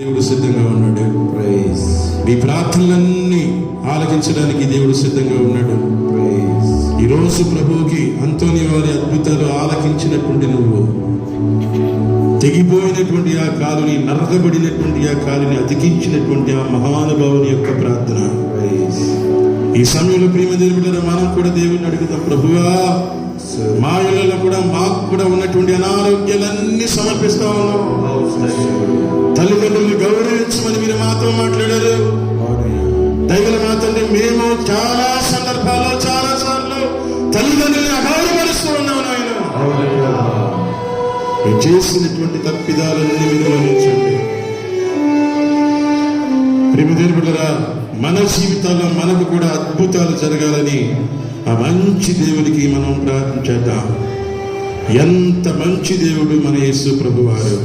దేవుడు సిద్ధంగా ఉన్నాడు. ప్రైజ్. మీ ప్రార్థనలన్నీ ఆలకించడానికి దేవుడు సిద్ధంగా ఉన్నాడు. ప్రైజ్. ఈరోజు ప్రభువుకి అంతోని వారి అద్భుతాలు ఆలకించినటువంటి నువ్వు తెగిపోయినటువంటి ఆ కాలుని, నరకబడినటువంటి ఆ కాలుని అతికించినటువంటి ఆ మహానుభావుని యొక్క ప్రార్థన. ప్రైజ్. ఈ సమయంలో ప్రేమ దేవుడు మనం కూడా దేవుడిని అడుగుతాం, ప్రభువా మా ఇళ్ళలో కూడా మాకు కూడా ఉన్నటువంటి అనారోగ్యాలన్నీ సమర్పిస్తా ఉన్నాం. తల్లిదండ్రులను గౌరవించమని మీరు మాతో మాట్లాడారు. దైవల మాతండి, మేము చాలా సందర్భాల్లో చాలా సార్లు తల్లిదండ్రులను అగౌరవపరుస్తూ ఉన్నాం. ఆయన చేసినటువంటి తప్పిదాలన్నీ మీరు మన్నించండి. ప్రేమ దేవుడురా, మన జీవితాల్లో మనకు కూడా అద్భుతాలు జరగాలని ఆ మంచి దేవుడికి మనం ప్రార్థించేద్దాం. ఎంత మంచి దేవుడు మన యేసు ప్రభువారు.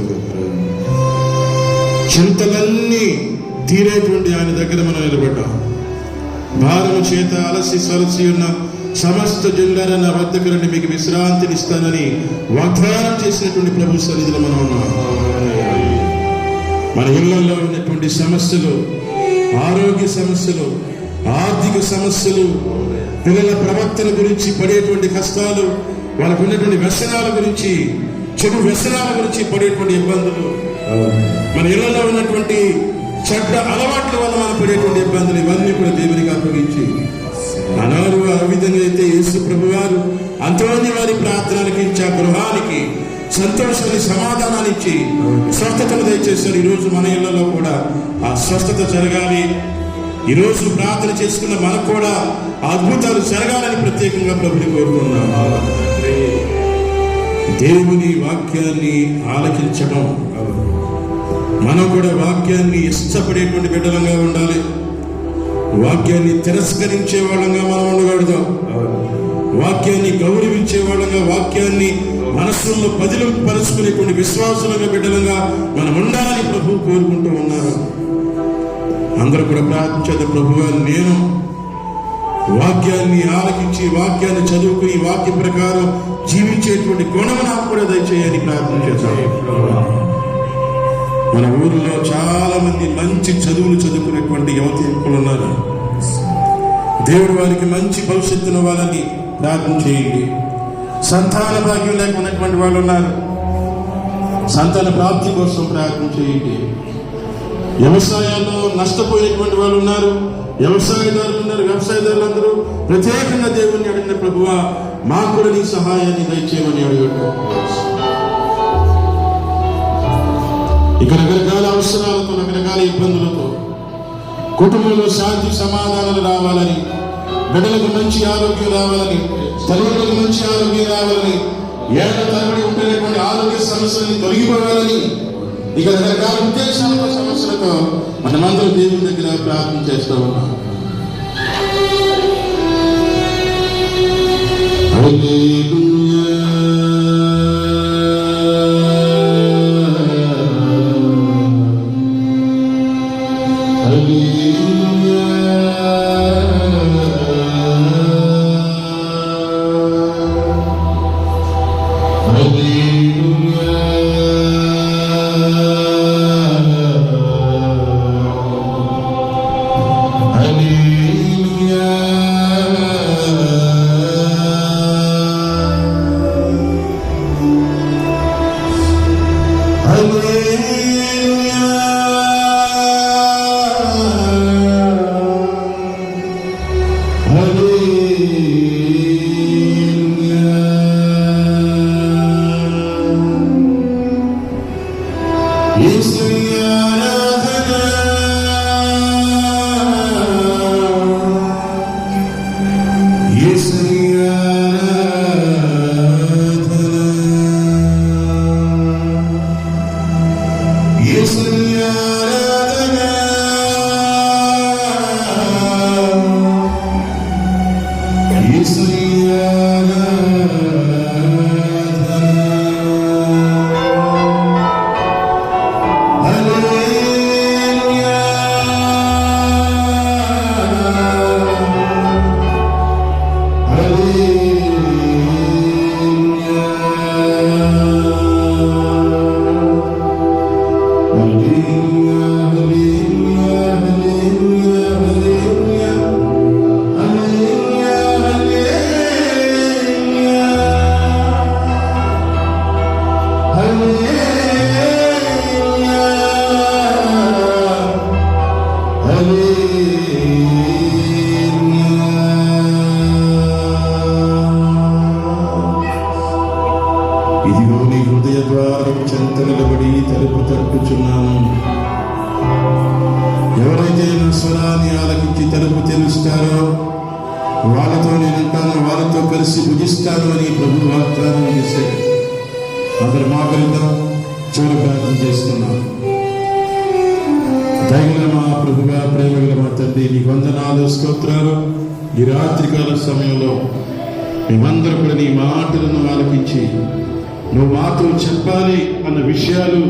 చింతలన్నీ తీరేటువంటి ఆయన దగ్గర మనం నిలబడ్డాం. భారము చేత అలసి సలసి ఉన్న సమస్త జిల్లాల నా వద్దకు రండి, మీకు విశ్రాంతినిస్తానని వాగ్దానం చేసినటువంటి ప్రభు సన్నిధిలో మనం ఉన్నాం. మన ఇళ్లలో ఉన్నటువంటి సమస్యలు, ఆరోగ్య సమస్యలు, ఆర్థిక సమస్యలు, పిల్లల ప్రవర్తన గురించి పడేటువంటి కష్టాలు, వాళ్ళకు ఉన్నటువంటి వ్యసనాల గురించి, చెడు వ్యసనాల గురించి పడేటువంటి ఇబ్బందులు, మన ఇళ్లలో ఉన్నటువంటి చెడ్డ అలవాట్ల వల్ల మనం పడేటువంటి ఇబ్బందులు, ఇవన్నీ కూడా దేవునికి అప్పగించి అనారు. ఆ విధంగా అయితే యేసు ప్రభు వారు అంతమంది వారి ప్రార్థనలకి ఇచ్చి ఆ గృహానికి సంతోషాన్ని, సమాధానాన్ని ఇచ్చి స్వస్థతను దయచేశారు. ఈరోజు మన ఇళ్లలో కూడా ఆ స్వస్థత జరగాలి. ఈరోజు ప్రార్థన చేసుకున్న మనకు కూడా అద్భుతాలు జరగాలని ప్రత్యేకంగా ప్రభుని కోరుకున్నాం. దేవుని వాక్యాన్ని ఆలకించడం, మనం కూడా వాక్యాన్ని ఇష్టపడేటువంటి బిడ్డలంగా ఉండాలి. వాక్యాన్ని తిరస్కరించే వాళ్ళంగా మనం ఉండకూడదాం. వాక్యాన్ని గౌరవించే వాళ్ళంగా, వాక్యాన్ని మనస్సులో పరుచుకునేటువంటి విశ్వాసులుగా బిడ్డలంగా మనం ఉండాలని ప్రభు కోరుకుంటూ ఉన్నారు. అందరూ కూడా ప్రార్థించేది, ప్రభువా నేను వాక్యాన్ని ఆలకించి, వాక్యాన్ని చదువుకుని, వాక్య ప్రకారం జీవించేటువంటి గుణం నాకు కూడా దయచేయని ప్రార్థన చేశాను. మన ఊరిలో చాలా మంది మంచి చదువులు చదువుకునేటువంటి యువకులు ఉన్నారు. దేవుడు వారికి మంచి భవిష్యత్తును వాళ్ళని ప్రార్థన చేయండి. సంతాన భాగ్యం లేక ఉన్నటువంటి వాళ్ళు ఉన్నారు, సంతాన ప్రాప్తి కోసం ప్రార్థన చేయండి. వ్యవసాయాల్లో నష్టపోయినటువంటి వాళ్ళు ఉన్నారు, వ్యవసాయదారులు ఉన్నారు. వ్యవసాయదారులందరూ ప్రత్యేకంగా దేవుణ్ణి అడిగిన, ప్రభువా మాకు కూడా నీ సహాయాన్ని దయచేయమని అడిగాడు. ఇక రకరకాల అవసరాలతో, రకరకాల ఇబ్బందులతో కుటుంబంలో శాంతి సమాధానాలు రావాలని, బిడ్డలకు మంచి ఆరోగ్యం రావాలని, తల్లిదండ్రులకు మంచి ఆరోగ్యం రావాలని, ఏళ్ల తరబడి ఉంటున్నటువంటి ఆరోగ్య సమస్యలని తొలగిపోవాలని, ఇక రకరకాల ఉద్దేశాలతో, సమస్యలతో మనమందరూ దేవుని దగ్గర ప్రార్థన చేస్తూ ఉన్నాం. Hallelujah. ఎవరైతే నా స్వరాన్ని ఆలకించి తలుపు తెరుస్తారో వాళ్ళతో నేనుంటాను, వాళ్ళతో కలిసి భుజిస్తాను అని ప్రభు వాగ్దానం చేశాడు. అందరు మాకలిద్దాం, చివరి ప్రార్థన చేసుకున్నాం. దయగల మా ప్రభుగా, ప్రేమగల మా తండ్రి, నీకు వందనాలు, స్తోత్రాలు. ఈ రాత్రికాల సమయంలో మేమందరూ కూడా నీ మాటలను ఆలకించి నువ్వు మాతో చెప్పాలి అన్న విషయాలు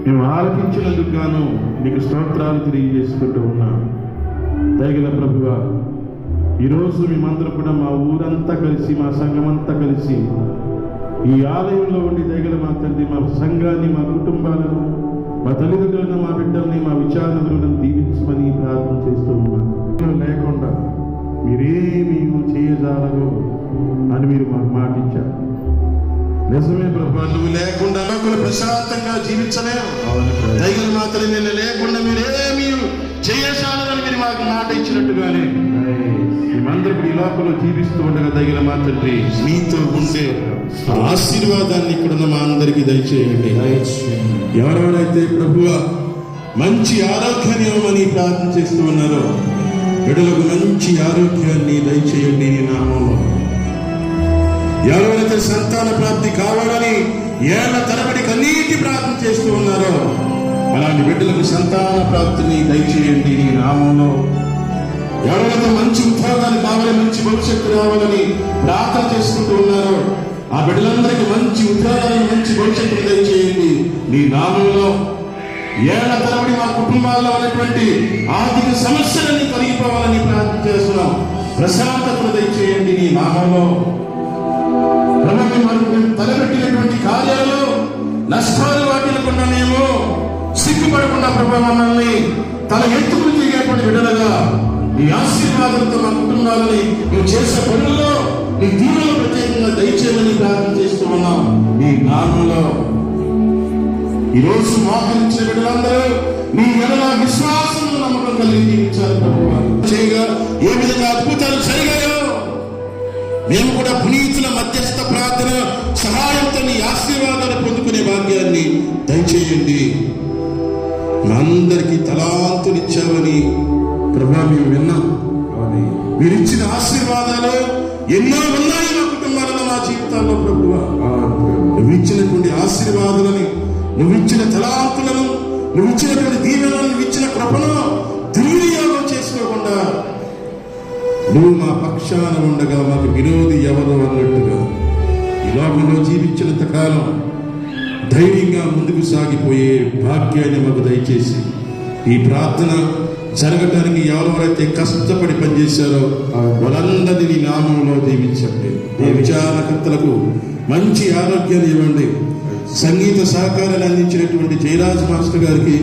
మేము ఆలకించినందుకు గాను నీకు స్తోత్రాలు తెలియజేసుకుంటూ ఉన్నాం. దయగల ప్రభుగా, ఈరోజు మేమందరం కూడా మా ఊరంతా కలిసి, మా సంఘమంతా కలిసి ఈ ఆలయంలో ఉండి దయగల మా తండ్రి, మా సంఘాన్ని, మా కుటుంబాలను, మా తల్లిదండ్రులను, మా బిడ్డల్ని, మా విచారణలను దీవించమని ప్రార్థన చేస్తూ ఉన్నాం. లేకుండా మీరేమీ చేయజాలరు అని మీరు మాకు మాటించారు. నిజమే ప్రభు, నువ్వు లేకుండా లోకలు ప్రశాంతంగా జీవించలేము. దయగల మా తల్లి, నిన్ను లేకుండా మీరేమీ చేయజాలని మీరు మాకు మాట ఇచ్చినట్టుగానే మేమందరూ ఈ లోకంలో జీవిస్తూ ఉండగా దయగల మా తండ్రి, మీతో ఉండే ఆశీర్వాదాన్ని ఇక్కడున్న మా అందరికీ దయచేయండి. ఎవరెవరైతే ప్రభువ మంచి ఆరోగ్యాన్ని ఇవ్వమని ప్రార్థన చేస్తూ ఉన్నారో బిడ్డలకు మంచి ఆరోగ్యాన్ని దయచేయండి నీ నామంలో. ఎవరెవరైతే సంతాన ప్రాప్తి కావాలని ఏళ్ల తరబడి కన్నీటి ప్రార్థన చేస్తూ ఉన్నారో అలాంటి బిడ్డలకు సంతాన ప్రాప్తిని దయచేయండి నీ నామంలో. ఎవరైతే మంచి ఉద్యోగాలు కావాలని, మంచి భవిష్యత్తు రావాలని ప్రార్థన చేసుకుంటూ ఉన్నారో ఆ బిడ్డలందరికీ మంచి ఉద్యోగాలను, మంచి భవిష్యత్తును దయచేయండి నీ నామంలో. ఏళ్ల తరబడి మా కుటుంబాల్లో ఉన్నటువంటి ఆర్థిక సమస్యలన్నీ తొలగిపోవాలని ప్రార్థన చేస్తున్నాం. ప్రశాంతతను దయచేయండి నీ నామంలో. తలపెట్టినటువంటి కార్యాలు నష్టాలు వాటిల్లకుండా మేము సిగ్గుపడకుండా ప్రభు మమ్మల్ని తల ఎత్తుకుని తిరిగేటువంటి బిడ్డలుగా నీ ఆశీర్వాదంతో మా కుటుంబాలని నువ్వు చేసే పనుల్లో నీ దీవులను ప్రత్యేకంగా దయచేయమని ప్రార్థన చేస్తూ ఉన్నాం నీ నామంలో. ఈరోజు మోకరించిన బిడ్డలందరూ నీ ఎడల విశ్వాసం, నమ్మకం కలిగి జీవించాలి ప్రభు. చేయగా ఏ విధంగా అద్భుతాలు జరిగాయో మేము కూడా పునీతుల మధ్యస్థ ప్రార్థన సహాయంతో నీ ఆశీర్వాదాలు పొందుకునే భాగ్యాన్ని దయచేయండి. మా అందరికీ తలాంతులు ఇచ్చావని ప్రభా మేము విన్నాం. మీరు ఇచ్చిన ఆశీర్వాదాలు ఎన్నో ఉన్నాయి మా కుటుంబాలలో, మా జీవితాల్లో ప్రభువా. నువ్వు ఇచ్చినటువంటి ఆశీర్వాదాలని, నువ్వు ఇచ్చిన తలాంతులను, నువ్వు ఇచ్చినటువంటి దీవెనలను, నువ్వు ఇచ్చిన కృపను దుర్వినియోగం చేసుకోకుండా నువ్వు మా పక్షాన ఉండగా మాకు విరోధి ఎవరు అన్నట్టుగా ఈ లోకంలో జీవించినంత కాలం ధైర్యంగా ముందుకు సాగిపోయే భాగ్యాన్ని మాకు దయచేసి ఈ ప్రార్థన జరగటానికి ఎవరెవరైతే కష్టపడి పనిచేశారో వాళ్ళందరినీ నీ నామంలో దీవించండి. ఈ విచారణకర్తలకు మంచి ఆరోగ్యాన్ని ఇవ్వండి. సంగీత సహకారాన్ని అందించినటువంటి జయరాజ్ మాస్టర్ గారికి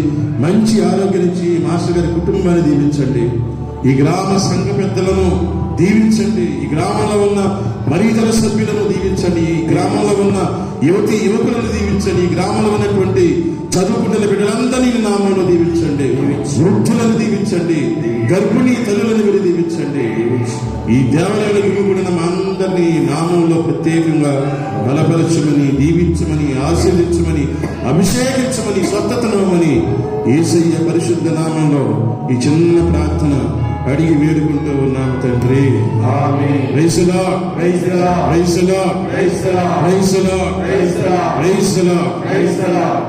మంచి ఆరోగ్యం ఇచ్చి మాస్టర్ గారి కుటుంబాన్ని దీవించండి. ఈ గ్రామ సంఘ పెద్దలను దీవించండి. ఈ గ్రామంలో ఉన్న మరితర సభ్యులను దీవించండి. ఈ గ్రామంలో ఉన్న యువతి యువకులను దీవించండి. ఈ గ్రామంలో ఉన్నటువంటి చదువుకున్న బిడ్డలందరినీ నామంలో దీవించండి. వృద్ధులను దీవించండి. గర్భిణీ తల్లులను మీరు దీవించండి. ఈ దేవాలయాలకు కూడా మా అందరినీ నామంలో ప్రత్యేకంగా బలపరచమని, దీవించమని, ఆశీర్వదించమని, అభిషేకించమని, స్వస్థతనమని యేసయ్య పరిశుద్ధ నామంలో ఈ చిన్న ప్రార్థన అడిగి వేడుకుంటూ ఉన్నాం తండ్రి. Amen. Praise the lord, praise the lord, praise the lord, praise the lord, praise the lord, praise the lord, praise the lord.